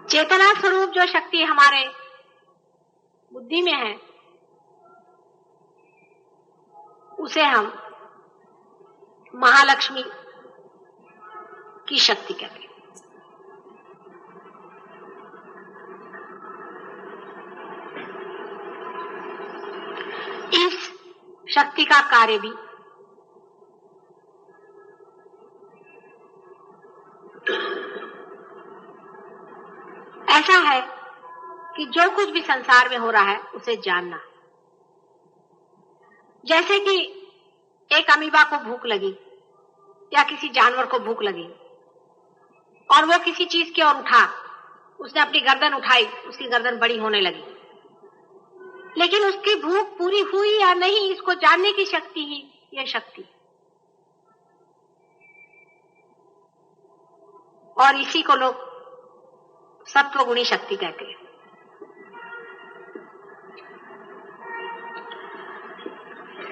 चेतना स्वरूप जो शक्ति हमारे बुद्धि में है उसे हम महालक्ष्मी की शक्ति कहते हैं। इस शक्ति का कार्य भी ऐसा है कि जो कुछ भी संसार में हो रहा है उसे जानना। जैसे कि एक अमीबा को भूख लगी या किसी जानवर को भूख लगी और वो किसी चीज की ओर उठा, उसने अपनी गर्दन उठाई, उसकी गर्दन बड़ी होने लगी, लेकिन उसकी भूख पूरी हुई या नहीं इसको जानने की शक्ति ही ये शक्ति, और इसी को लोग सत्वगुणी शक्ति कहते हैं।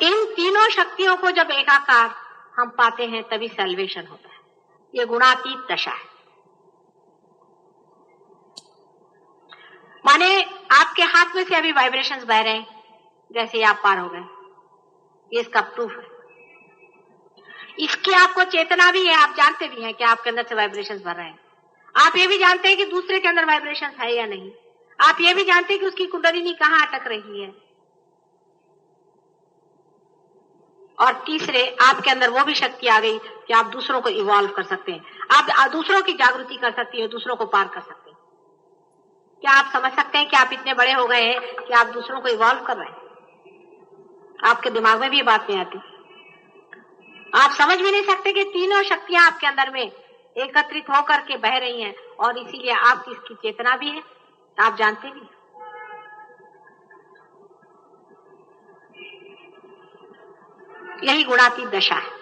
इन तीनों शक्तियों को जब एकाकार हम पाते हैं तभी सैल्वेशन होता है। ये गुणातीत दशा है। माने आपके हाथ में से अभी वाइब्रेशंस बह रहे हैं, जैसे आप पार हो गए, ये इसका प्रूफ है। इसकी आपको चेतना भी है, आप जानते भी हैं कि आपके अंदर से वाइब्रेशंस भर रहे हैं। आप ये भी जानते हैं कि दूसरे के अंदर वाइब्रेशंस है या नहीं। आप ये भी जानते हैं कि उसकी कुंडलिनी कहां अटक रही है। और तीसरे, आपके अंदर वो भी शक्ति आ गई कि आप दूसरों को इवॉल्व कर सकते हैं, आप दूसरों की जागृति कर सकती है, दूसरों को पार कर सकते हैं। क्या आप समझ सकते हैं कि आप इतने बड़े हो गए हैं कि आप दूसरों को इवॉल्व कर रहे हैं? आपके दिमाग में भी ये बात नहीं आती। आप समझ भी नहीं सकते कि तीनों शक्तियां आपके अंदर में एकत्रित होकर के बह रही हैं, और इसीलिए आपकी इसकी चेतना भी है, आप जानते भी हैं। यही गुणातीत दशा है।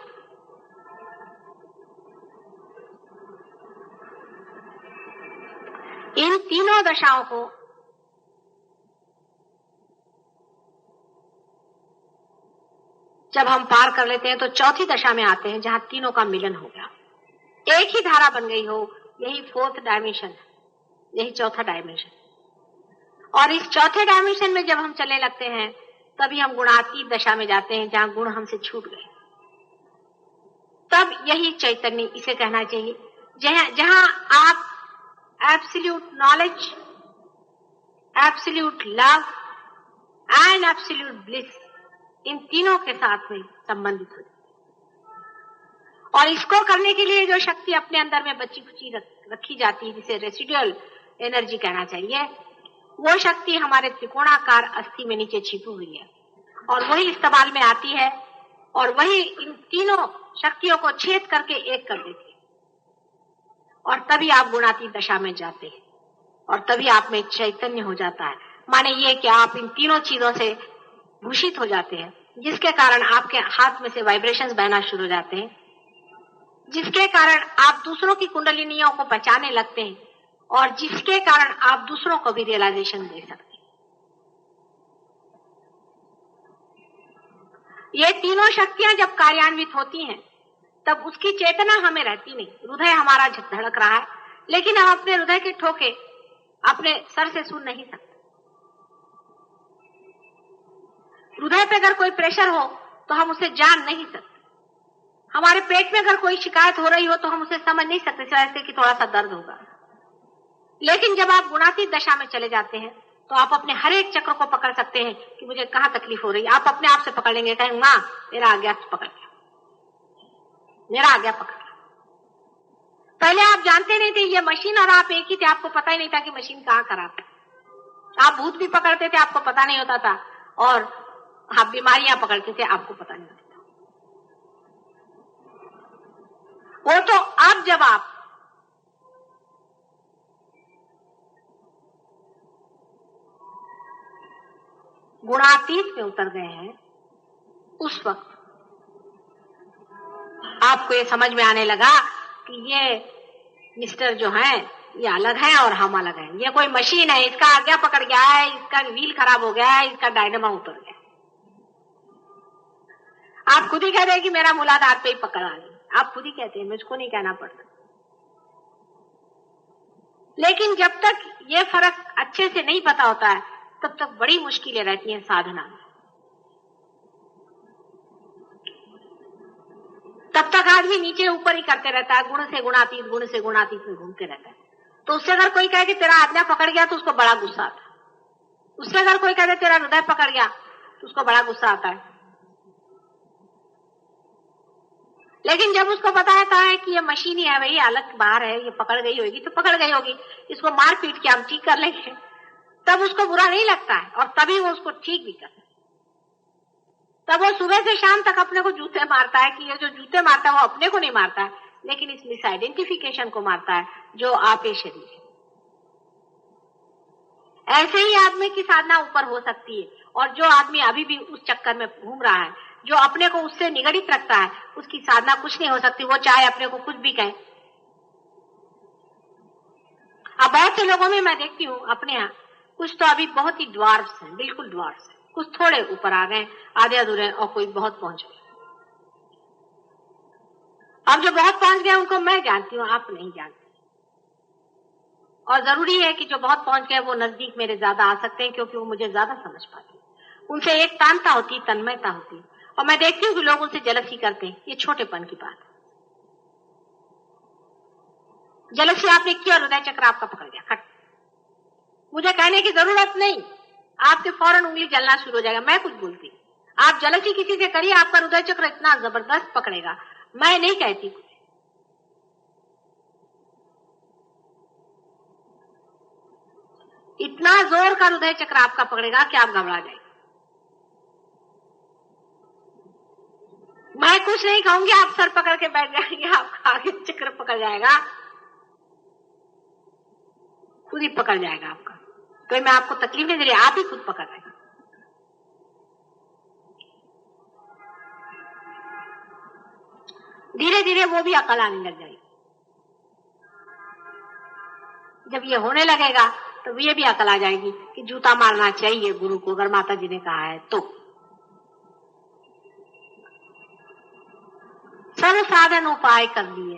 इन तीनों दशाओं को जब हम पार कर लेते हैं तो चौथी दशा में आते हैं, जहां तीनों का मिलन हो गया, एक ही धारा बन गई हो। यही फोर्थ डायमेंशन है, यही चौथा डायमेंशन। और इस चौथे डायमेंशन में जब हम चलने लगते हैं तभी हम गुणातीत दशा में जाते हैं, जहां गुण हमसे छूट गए। तब यही चैतन्य, इसे कहना चाहिए, जहां आप absolute knowledge, absolute love and absolute bliss, इन तीनों के साथ में संबंधित हो। और इसको करने के लिए जो शक्ति अपने अंदर में बची खुची रखी जाती है, जिसे रेसिडुअल एनर्जी कहना चाहिए, वो शक्ति हमारे त्रिकोणाकार अस्थि में नीचे छिपी हुई है, और वही इस्तेमाल में आती है, और वही इन तीनों शक्तियों को छेद करके एक कर देती है। और तभी आप गुणातीत दशा में जाते हैं, और तभी आप में चैतन्य हो जाता है। माने ये कि आप इन तीनों चीजों से भूषित हो जाते हैं, जिसके कारण आपके हाथ में से वाइब्रेशंस बहना शुरू हो जाते हैं, जिसके कारण आप दूसरों की कुंडलिनियों को पहचानने लगते हैं, और जिसके कारण आप दूसरों को भी रियलाइजेशन दे सकते हैं। ये तीनों शक्तियां जब कार्यान्वित होती हैं तब उसकी चेतना हमें रहती नहीं। हृदय हमारा धड़क रहा है, लेकिन हम अपने हृदय के ठोके अपने सर से सुन नहीं सकते। हृदय पे अगर कोई प्रेशर हो तो हम उसे जान नहीं सकते। हमारे पेट में अगर कोई शिकायत हो रही हो तो हम उसे समझ नहीं सकते, सिवाय इसके कि थोड़ा सा दर्द होगा। लेकिन जब आप गुणातीत दशा में चले जाते हैं तो आप अपने हर एक चक्र को पकड़ सकते हैं कि मुझे कहां तकलीफ हो रही है। आप अपने आप से पकड़ लेंगे, कहेंगे मां मेरा आ गया, पकड़ लिया, मेरा आ गया, पकड़ लिया। पहले आप जानते नहीं थे ये मशीन और आप एक ही थे, आपको पता ही नहीं था कि मशीन कहां खराब है। आप भूत भी पकड़ते थे, आपको पता नहीं होता था, और आप बीमारियां पकड़ते थे, आपको पता नहीं होता था। वो तो अब जब आप गुणातीत में उतर गए हैं, उस वक्त आपको ये समझ में आने लगा कि ये मिस्टर जो है ये अलग है और हम अलग हैं। ये कोई मशीन है, इसका आज्ञा पकड़ गया है, इसका व्हील खराब हो गया है, इसका डायनामो उतर गया। आप खुद ही कह रहे हैं कि मेरा मूलाधार पे ही पकड़ा नहीं, आप खुद ही कहते हैं, मुझको नहीं कहना पड़ता। लेकिन जब तक ये फर्क अच्छे से नहीं पता होता है तब तक बड़ी मुश्किलें रहती हैं साधना में। तब तक आदमी नीचे ऊपर ही करते रहता है, गुण से गुणातीत में घूमते रहता है। तो उससे अगर कोई कहे कि तेरा आज्ञा पकड़ गया तो उसको बड़ा गुस्सा आता है। उससे अगर कोई कहे तेरा हृदय पकड़ गया तो उसको बड़ा गुस्सा आता है। लेकिन जब उसको पता है कि ये मशीन ही है, वही अलग बाहर है, ये पकड़ गई होगी तो पकड़ गई होगी, इसको मार पीट के हम ठीक कर लेंगे, तब उसको बुरा नहीं लगता है और तभी वो उसको ठीक भी करता है। तब वो सुबह से शाम तक अपने को जूते मारता है कि ये जो जूते मारता है वो अपने को नहीं मारता है, लेकिन इस मिस आइडेंटिफिकेशन को मारता है जो आपे शरीर है। ऐसे ही आदमी की साधना ऊपर हो सकती है। और जो आदमी अभी भी उस चक्कर में घूम रहा है, जो अपने को उससे निगड़ित रखता है, उसकी साधना कुछ नहीं हो सकती, वो चाहे अपने को कुछ भी कहे। अब बहुत से लोगों में मैं देखती हूँ अपने यहाँ, कुछ तो अभी बहुत ही ड्वार्फ्स हैं, बिल्कुल ड्वार्फ्स हैं, कुछ थोड़े ऊपर आ गए, आधे अधूरे, और कोई बहुत पहुंच गए। अब जो बहुत पहुंच गए उनको मैं जानती हूँ, आप नहीं जानते। और जरूरी है कि जो बहुत पहुंच गए वो नजदीक मेरे ज्यादा आ सकते हैं, क्योंकि वो मुझे ज्यादा समझ पाते हैं। उनसे एक तानता होती, तन्मयता होती, और मैं देखती हूँ कि लोग उनसे जलसी करते हैं। ये छोटेपन की बात है। जलसी आपने की और हृदय चक्र आपका पकड़ गया, खट। मुझे कहने की जरूरत नहीं, आपके फौरन उंगली जलना शुरू हो जाएगा। मैं कुछ बोलती, आप जलसी किसी से करिए, आपका हृदय चक्र इतना जबरदस्त पकड़ेगा। मैं नहीं कहती कुछ। इतना जोर का हृदय चक्र आपका पकड़ेगा कि आप घबरा जाएंगे। मैं कुछ नहीं कहूंगी, आप सर पकड़ के बैठ जाएंगे, आपका आगे चक्र पकड़ जाएगा, खुद ही पकड़ जाएगा आपका। तो मैं आपको तकलीफ नहीं दे रही, आप ही खुद पकड़ रहे हैं। धीरे धीरे वो भी अकल आने लग जाएगी। जब ये होने लगेगा तो ये भी अकल आ जाएगी कि जूता मारना चाहिए गुरु को, अगर माता जी ने कहा है तो। सब साधन उपाय कर लिए,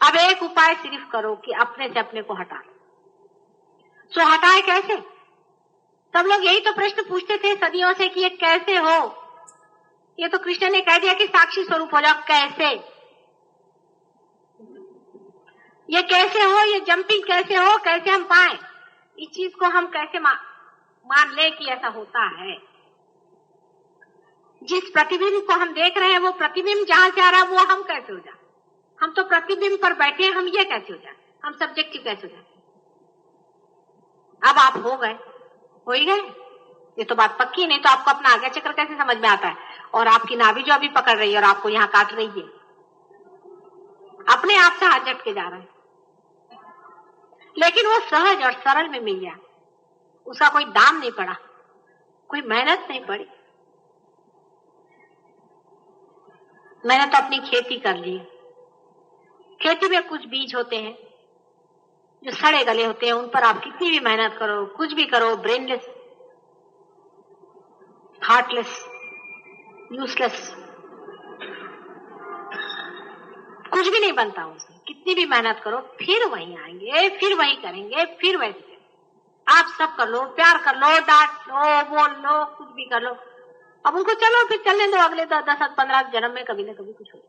अब एक उपाय सिर्फ करो कि अपने से अपने को हटा लो। सो हटाए कैसे? सब लोग यही तो प्रश्न पूछते थे सदियों से कि ये कैसे हो। ये तो कृष्ण ने कह दिया कि साक्षी स्वरूप हो जाओ। कैसे? ये कैसे हो, ये जंपिंग कैसे हो, कैसे हम पाए इस चीज को, हम कैसे मान ले कि ऐसा होता है। जिस प्रतिबिंब को हम देख रहे हैं वो प्रतिबिंब जहां से आ रहा है वो हम कैसे हो जाए? हम तो प्रतिबिंब पर बैठे, हम ये कैसे हो जाए? हम सब्जेक्टिव कैसे हो जाए? अब आप हो गए, हो ही गए, ये तो बात पक्की। नहीं तो आपको अपना आज्ञा चक्र कैसे समझ में आता है? और आपकी नाभि जो अभी पकड़ रही है और आपको यहाँ काट रही है, अपने आप से हाथ झटके जा रहा है, लेकिन वो सहज और सरल में मिल गया। उसका कोई दाम नहीं पड़ा, कोई मेहनत नहीं पड़ी। मैंने तो अपनी खेती कर ली। खेती में कुछ बीज होते हैं जो सड़े गले होते हैं, उन पर आप कितनी भी मेहनत करो, कुछ भी करो, ब्रेनलेस, हार्टलेस, यूजलेस, कुछ भी नहीं बनता उससे। कितनी भी मेहनत करो फिर वही आएंगे, फिर वही करेंगे, फिर वैसे। आप सब कर लो, प्यार कर लो, डांट लो, बोल लो, कुछ भी कर लो। अब उनको चलो फिर चलने दो, अगले 10-15 जन्म में कभी ना कभी कुछ हो।